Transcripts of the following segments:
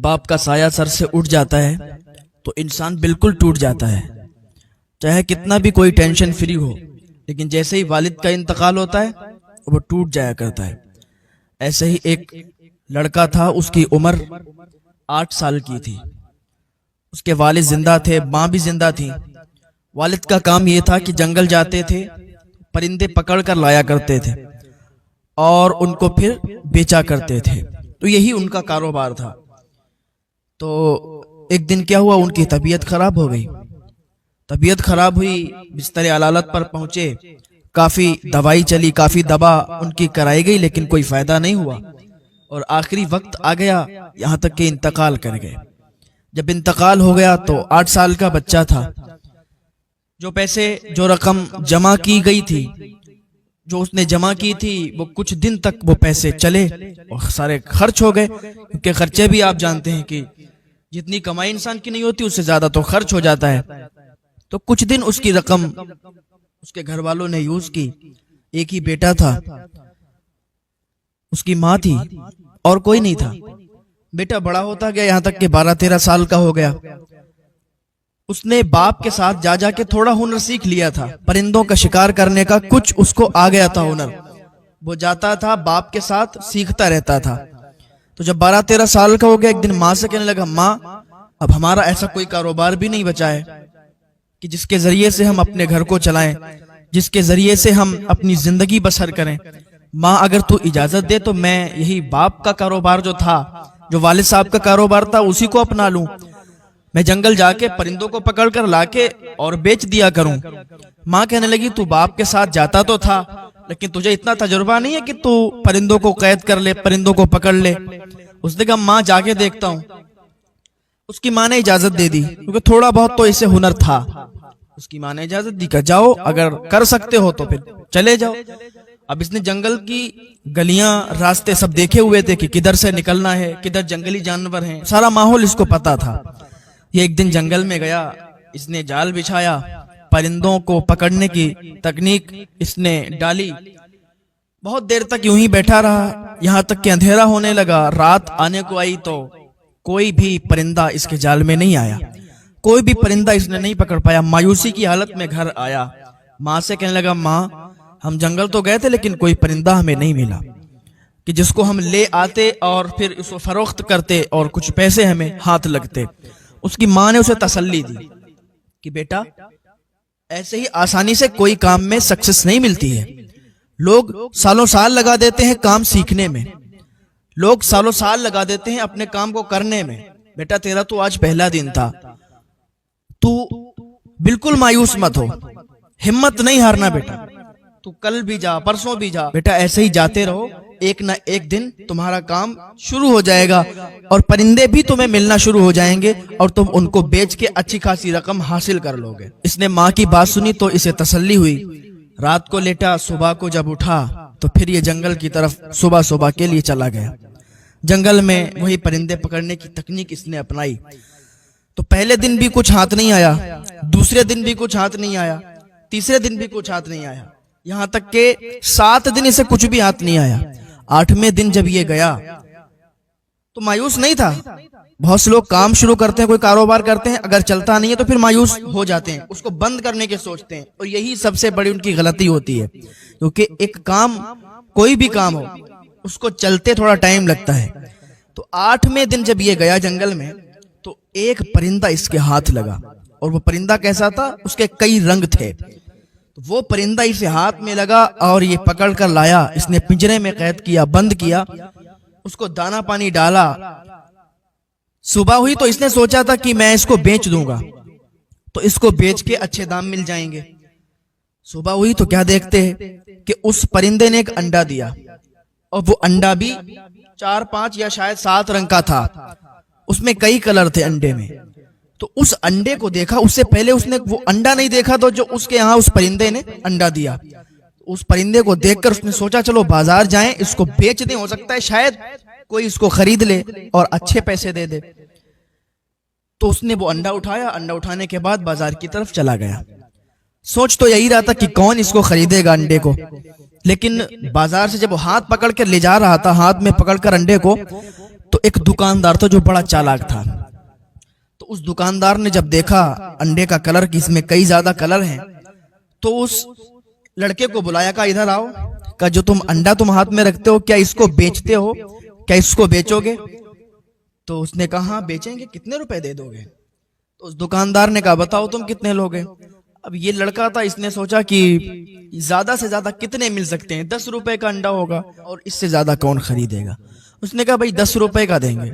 باپ کا سایہ سر سے اٹھ جاتا ہے تو انسان بالکل ٹوٹ جاتا ہے، چاہے کتنا بھی کوئی ٹینشن فری ہو، لیکن جیسے ہی والد کا انتقال ہوتا ہے وہ ٹوٹ جایا کرتا ہے۔ ایسے ہی ایک لڑکا تھا، اس کی عمر 8 سال کی تھی، اس کے والد زندہ تھے، ماں بھی زندہ تھی۔ والد کا کام یہ تھا کہ جنگل جاتے تھے، پرندے پکڑ کر لایا کرتے تھے اور ان کو پھر بیچا کرتے تھے، تو یہی ان کا کاروبار تھا۔ تو ایک دن کیا ہوا، ان کی طبیعت خراب ہو گئی، طبیعت خراب ہوئی، بستر علالت پر پہنچے، کافی دوائی چلی، کافی دوا ان کی کرائی گئی، لیکن کوئی فائدہ نہیں ہوا، اور آخری وقت آ گیا، یہاں تک کہ انتقال کر گئے۔ جب انتقال ہو گیا تو 8 سال کا بچہ تھا، جو رقم جمع کی گئی تھی، جو اس نے جمع کی تھی، وہ کچھ دن تک وہ پیسے چلے اور سارے خرچ ہو گئے، کیونکہ خرچے بھی آپ جانتے ہیں کہ جتنی کمائی انسان کی نہیں ہوتی اس سے زیادہ تو خرچ ہو جاتا ہے۔ تو کچھ دن اس کی رقم اس کے گھر والوں نے یوز کی۔ ایک ہی بیٹا تھا، اس کی ماں تھی اور کوئی نہیں تھا۔ بیٹا بڑا ہوتا گیا، یہاں تک کہ 12-13 سال کا ہو گیا۔ اس نے باپ کے ساتھ جا کے تھوڑا ہنر سیکھ لیا تھا، پرندوں کا شکار کرنے کا کچھ اس کو آ گیا تھا ہنر، وہ جاتا تھا باپ کے ساتھ سیکھتا رہتا تھا۔ تو جب 12-13 سال کا ہو گیا، ایک دن ماں سے کہنے لگا، ماں اب ہمارا ایسا کوئی کاروبار بھی نہیں بچا ہے کہ جس کے ذریعے سے ہم اپنے گھر کو چلائیں، جس کے ذریعے سے ہم اپنی زندگی بسر کریں۔ ماں اگر تو اجازت دے تو میں یہی باپ کا کاروبار جو تھا، جو والد صاحب کا کاروبار تھا، اسی کو اپنا لوں، میں جنگل جا کے پرندوں کو پکڑ کر لا کے اور بیچ دیا کروں۔ ماں کہنے لگی، تو باپ کے ساتھ جاتا تو تھا، لیکن تجھے اتنا تجربہ نہیں ہے کہ تو پرندوں کو قید کر لے، پرندوں کو پکڑ لے۔ اس نے کہا، ماں جا کے دیکھتا ہوں۔ اس کی ماں نے اجازت دے دی، کیونکہ تھوڑا بہت تو اسے ہنر تھا۔ اس کی ماں نے اجازت دی کہ جاؤ، اگر کر سکتے ہو تو پھر چلے جاؤ۔ اب اس نے جنگل کی گلیاں، راستے سب دیکھے ہوئے تھے کہ کدھر سے نکلنا ہے، کدھر جنگلی جانور ہیں، سارا ماحول اس کو پتا تھا۔ یہ ایک دن جنگل میں گیا، اس نے جال بچھایا، پرندوں کو پکڑنے کی تکنیک اس نے ڈالی، بہت دیر تک یوں ہی بیٹھا رہا، یہاں تک کہ اندھیرا ہونے لگا۔ رات آنے کو آئی تو کوئی بھی پرندہ اس کے جال میں نہیں آیا، کوئی بھی پرندہ اس نے نہیں پکڑ پایا۔ مایوسی کی حالت میں گھر آیا، ماں سے کہنے لگا، ماں ہم جنگل تو گئے تھے لیکن کوئی پرندہ ہمیں نہیں ملا کہ جس کو ہم لے آتے اور پھر اس کو فروخت کرتے اور کچھ پیسے ہمیں ہاتھ لگتے۔ اس کی ماں نے اسے تسلی دی کہ بیٹا ایسے ہی آسانی سے کوئی کام میں سکسس نہیں ملتی ہے، لوگ سالوں سال لگا دیتے ہیں کام سیکھنے میں، لوگ سالوں سال لگا دیتے ہیں اپنے کام کو کرنے میں۔ بیٹا تیرا تو آج پہلا دن تھا، تو بالکل مایوس مت ہو، ہمت نہیں ہارنا بیٹا، تو کل بھی جا، پرسوں بھی جا، بیٹا ایسے ہی جاتے رہو، ایک نہ ایک دن تمہارا کام شروع ہو جائے گا اور پرندے بھی تمہیں ملنا شروع ہو جائیں گے اور تم ان کو بیچ کے اچھی خاصی رقم حاصل کر لو گے۔ اس نے ماں کی بات سنی تو اسے تسلی ہوئی، رات کو لیٹا، صبح کو جب اٹھا تو پھر یہ جنگل کی طرف صبح کے لیے چلا گیا۔ جنگل میں وہی پرندے پکڑنے کی تکنیک اس نے اپنائی۔ تو پہلے دن بھی کچھ ہاتھ نہیں آیا، دوسرے دن بھی کچھ ہاتھ نہیں آیا، تیسرے دن بھی کچھ ہاتھ نہیں آیا، یہاں تک کہ 7 دن اسے کچھ بھی ہاتھ نہیں آیا۔ 8ویں دن جب یہ گیا تو مایوس نہیں تھا۔ بہت سے لوگ کام شروع کرتے ہیں، کوئی کاروبار کرتے ہیں، اگر چلتا نہیں ہے تو پھر مایوس ہو جاتے ہیں، اس کو بند کرنے کے سوچتے ہیں، اور یہی سب سے بڑی ان کی غلطی ہوتی ہے، کیونکہ ایک کام، کوئی بھی کام ہو، اس کو چلتے تھوڑا ٹائم لگتا ہے۔ تو 8ویں دن جب یہ گیا جنگل میں تو ایک پرندہ اس کے ہاتھ لگا، اور وہ پرندہ کیسا تھا، اس کے کئی رنگ تھے۔ وہ پرندہ اسے ہاتھ میں لگا اور یہ پکڑ کر لایا، اس نے پنجرے میں قید کیا، بند کیا، اس کو دانا پانی ڈالا۔ صبح ہوئی تو اس نے سوچا تھا کہ میں اس کو بیچ دوں گا تو اس کو بیچ کے اچھے دام مل جائیں گے۔ صبح ہوئی تو کیا دیکھتے ہیں کہ اس پرندے نے ایک انڈا دیا، اور وہ انڈا بھی 4-5 یا شاید 7 رنگ کا تھا، اس میں کئی کلر تھے انڈے میں۔ تو اس انڈے کو دیکھا، اس سے پہلے اس نے وہ انڈا نہیں دیکھا تو جو اس کے یہاں اس پرندے نے انڈا دیا، اس پرندے کو دیکھ کر اس نے سوچا چلو بازار جائیں، اس کو بیچ دیں، ہو سکتا ہے شاید کوئی اس کو خرید لے اور اچھے پیسے دے دے۔ تو اس نے وہ انڈا اٹھایا، انڈا اٹھانے کے بعد بازار کی طرف چلا گیا۔ سوچ تو یہی رہا تھا کہ کون اس کو خریدے گا انڈے کو، لیکن بازار سے جب وہ ہاتھ پکڑ کر لے جا رہا تھا، ہاتھ میں پکڑ کر انڈے کو، تو ایک دکاندار تھا جو بڑا چالاک تھا. تو اس دکاندار نے جب دیکھا انڈے کا کلر کہ اس میں کئی زیادہ کلر ہیں, تو اس لڑکے کو بلایا, کہا ادھر آؤ, کہا جو تم انڈا تم ہاتھ میں رکھتے ہو کیا اس کو بیچتے ہو, کیا اس کو بیچو گے؟ تو اس نے کہا ہاں بیچیں گے, کتنے روپے دے دو گے؟ تو اس دکاندار نے کہا بتاؤ تم کتنے لوگے؟ اب یہ لڑکا تھا, اس نے سوچا کہ زیادہ سے زیادہ کتنے مل سکتے ہیں, 10 روپے کا انڈا ہوگا اور اس سے زیادہ کون خریدے گا. اس نے کہا بھائی 10 روپے کا دیں گے.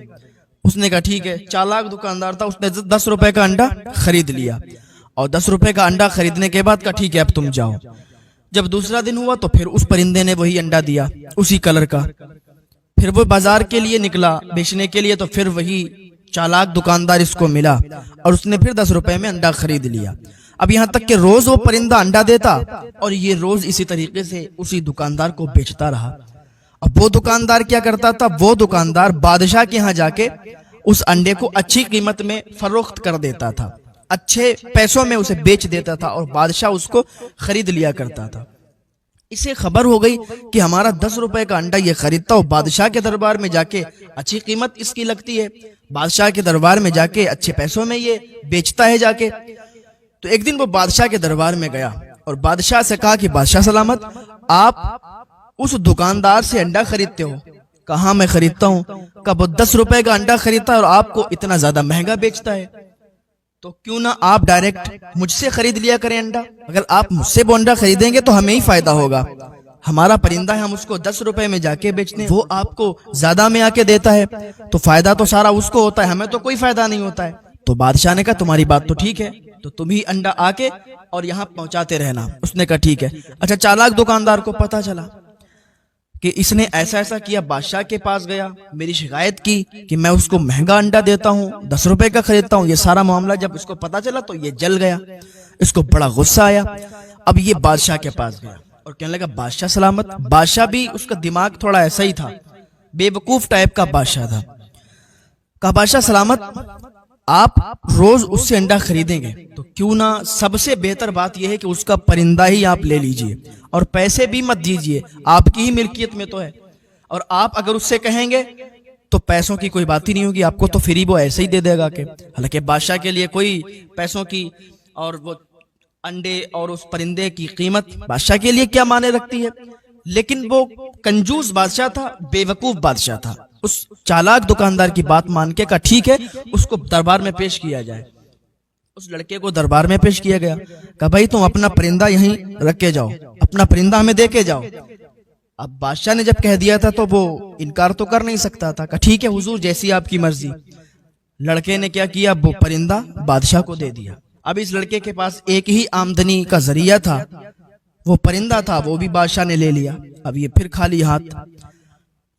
اس نے کہا ٹھیک ہے. چالاک دکاندار تھا, اس نے 10 روپے کا انڈا خرید لیا, اور 10 روپے کا انڈا خریدنے کے بعد کہا ٹھیک ہے اب تم جاؤ. جب دوسرا دن ہوا تو پھر اس پرندے نے وہی انڈا دیا اسی کلر کا. پھر وہ بازار کے لیے نکلا بیچنے کے لیے, تو پھر وہی چالاک دکاندار اس کو ملا اور اس نے پھر 10 روپے میں انڈا خرید لیا. اب یہاں تک کہ روز وہ پرندہ انڈا دیتا اور یہ روز اسی طریقے سے اسی دکاندار کو بیچتا رہا. اب وہ دکاندار کیا کرتا تھا, وہ دکاندار بادشاہ کے ہاں جا کے اس انڈے کو اچھی قیمت میں فروخت کر دیتا تھا, اچھے پیسوں میں اسے بیچ دیتا تھا اور بادشاہ اس کو خرید لیا کرتا تھا. اسے خبر ہو گئی کہ ہمارا 10 روپے کا انڈا یہ خریدتا ہو, بادشاہ کے دربار میں جا کے اچھی قیمت اس کی لگتی ہے, بادشاہ کے دربار میں جا کے اچھے پیسوں میں یہ بیچتا ہے جا کے. تو ایک دن وہ بادشاہ کے دربار میں گیا اور بادشاہ سے کہا کہ بادشاہ سلامت, آپ اس دکاندار سے انڈا خریدتے ہو؟ کہاں میں خریدتا ہوں. کہا وہ 10 روپے کا انڈا خریدتا ہے اور آپ کو اتنا زیادہ مہنگا بیچتا ہے, تو کیوں نہ آپ ڈائریکٹ مجھ سے خرید لیا کریں انڈا. اگر آپ مجھ سے وہ انڈا خریدیں گے تو ہمیں ہی فائدہ ہوگا, ہمارا پرندہ ہے, ہم اس کو 10 روپے میں جا کے بیچتے ہیں, وہ آپ کو زیادہ میں آ کے دیتا ہے, تو فائدہ تو سارا اس کو ہوتا ہے, ہمیں تو کوئی فائدہ نہیں ہوتا ہے. تو بادشاہ نے کہا تمہاری بات تو ٹھیک ہے, تو تم ہی انڈا آ کے اور یہاں پہنچاتے رہنا. اس نے کہا ٹھیک ہے. اچھا چالاک دکاندار کو پتا چلا کہ اس نے ایسا ایسا کیا, بادشاہ کے پاس گیا, میری شکایت کی کہ میں اس کو مہنگا انڈا دیتا ہوں, 10 روپے کا خریدتا ہوں. یہ سارا معاملہ جب اس کو پتا چلا تو یہ جل گیا, اس کو بڑا غصہ آیا. اب یہ بادشاہ کے پاس گیا اور کہنے لگا بادشاہ سلامت. بادشاہ بھی اس کا دماغ تھوڑا ایسا ہی تھا, بے وقوف ٹائپ کا بادشاہ تھا. کہا بادشاہ سلامت, آپ روز اس سے انڈا خریدیں گے تو کیوں نہ سب سے بہتر بات یہ ہے کہ اس کا پرندہ ہی آپ لے لیجئے اور پیسے بھی مت دیجئے, آپ کی ہی ملکیت میں تو ہے. اور آپ اگر اس سے کہیں گے تو پیسوں کی کوئی بات ہی نہیں ہوگی, آپ کو تو فری وہ ایسے ہی دے دے گا. کہ حالانکہ بادشاہ کے لیے کوئی پیسوں کی اور وہ انڈے اور اس پرندے کی قیمت بادشاہ کے لیے کیا معنی رکھتی ہے, لیکن وہ کنجوس بادشاہ تھا, بے وقوف بادشاہ تھا. اس چالاک دکاندار کی بات مان کے کہا ٹھیک ہے اس کو دربار میں پیش کیا جائے. اس لڑکے کو دربار میں پیش کیا گیا. کہا بھائی تم اپنا پرندہ یہیں رکھ کے جاؤ, اپنا پرندہ ہمیں دے کے جاؤ. اب بادشاہ نے جب کہہ دیا تھا تو وہ انکار تو کر نہیں سکتا تھا. کہا ٹھیک ہے حضور جیسی آپ کی مرضی. لڑکے نے کیا کیا, وہ پرندہ بادشاہ کو دے دیا. اب اس لڑکے کے پاس ایک ہی آمدنی کا ذریعہ تھا, وہ پرندہ تھا, وہ بھی بادشاہ نے لے لیا. اب یہ پھر خالی ہاتھ.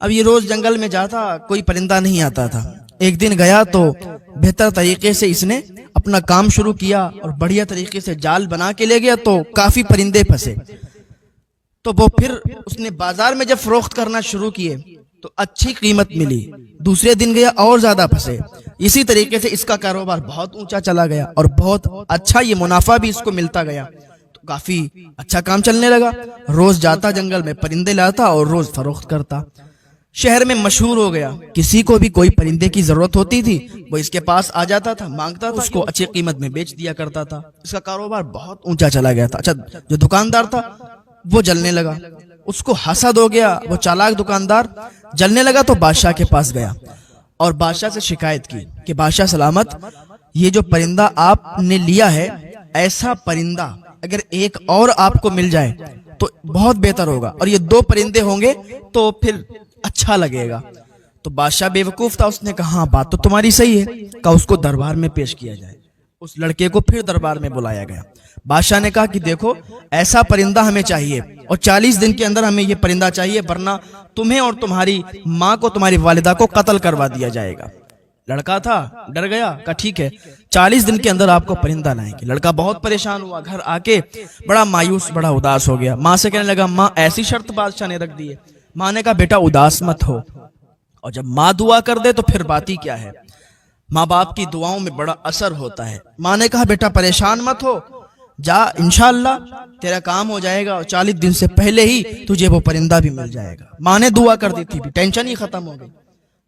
اب یہ روز جنگل میں جاتا, کوئی پرندہ نہیں آتا تھا. ایک دن گیا تو بہتر طریقے سے اس نے اپنا کام شروع کیا اور بڑھیا طریقے سے جال بنا کے لے گیا تو کافی پرندے پھنسے. تو وہ پھر اس نے بازار میں جب فروخت کرنا شروع کیے تو اچھی قیمت ملی. دوسرے دن گیا اور زیادہ پھنسے. اسی طریقے سے اس کا کاروبار بہت اونچا چلا گیا اور بہت اچھا یہ منافع بھی اس کو ملتا گیا. تو کافی اچھا کام چلنے لگا. روز جاتا جنگل میں پرندے لاتا اور روز فروخت کرتا. شہر میں مشہور ہو گیا. کسی کو بھی کوئی پرندے کی ضرورت ہوتی تھی وہ اس کے پاس آ جاتا تھا, مانگتا تھا, اس کو اچھی قیمت میں بیچ دیا کرتا تھا. اس کا کاروبار بہت اونچا چلا گیا تھا. اچھا جو دکاندار تھا وہ جلنے لگا, اس کو حسد ہو گیا. وہ چالاک دکاندار جلنے لگا تو بادشاہ کے پاس گیا اور بادشاہ سے شکایت کی کہ بادشاہ سلامت, یہ جو پرندہ آپ نے لیا ہے, ایسا پرندہ اگر ایک اور آپ کو مل جائے تو بہت بہتر ہوگا, اور یہ 2 پرندے ہوں گے تو پھر اچھا لگے گا. تو بادشاہ بے وقوف تھا, اس نے کہا ہاں بات تو تمہاری صحیح ہے. کہا اس کو دربار میں پیش کیا جائے. اس لڑکے کو پھر دربار میں بلایا گیا. بادشاہ نے کہا کہ دیکھو ایسا پرندہ ہمیں چاہیے اور 40 دن کے اندر ہمیں یہ پرندہ چاہیے, ورنہ تمہیں اور تمہاری ماں کو, تمہاری والدہ کو قتل کروا دیا جائے گا. لڑکا تھا, ڈر گیا. کہا ٹھیک ہے 40 دن کے اندر آپ کو پرندہ لائیں گے. لڑکا بہت پریشان ہوا, گھر آ کے بڑا مایوس, بڑا اداس ہو گیا. ماں سے کہنے لگا ماں ایسی شرط بادشاہ نے رکھ دی ہے. ماں نے کہا بیٹا اداس مت ہو, اور جب ماں دعا کر دے تو پھر بات ہی کیا ہے. ماں باپ کی دعاؤں میں بڑا اثر ہوتا ہے. ماں نے کہا بیٹا پریشان مت ہو, جا انشاءاللہ تیرا کام ہو جائے گا اور 40 دن سے پہلے ہی تجھے وہ پرندہ بھی مل جائے گا. ماں نے دعا کر دی تھی, ٹینشن ہی ختم ہو گئی.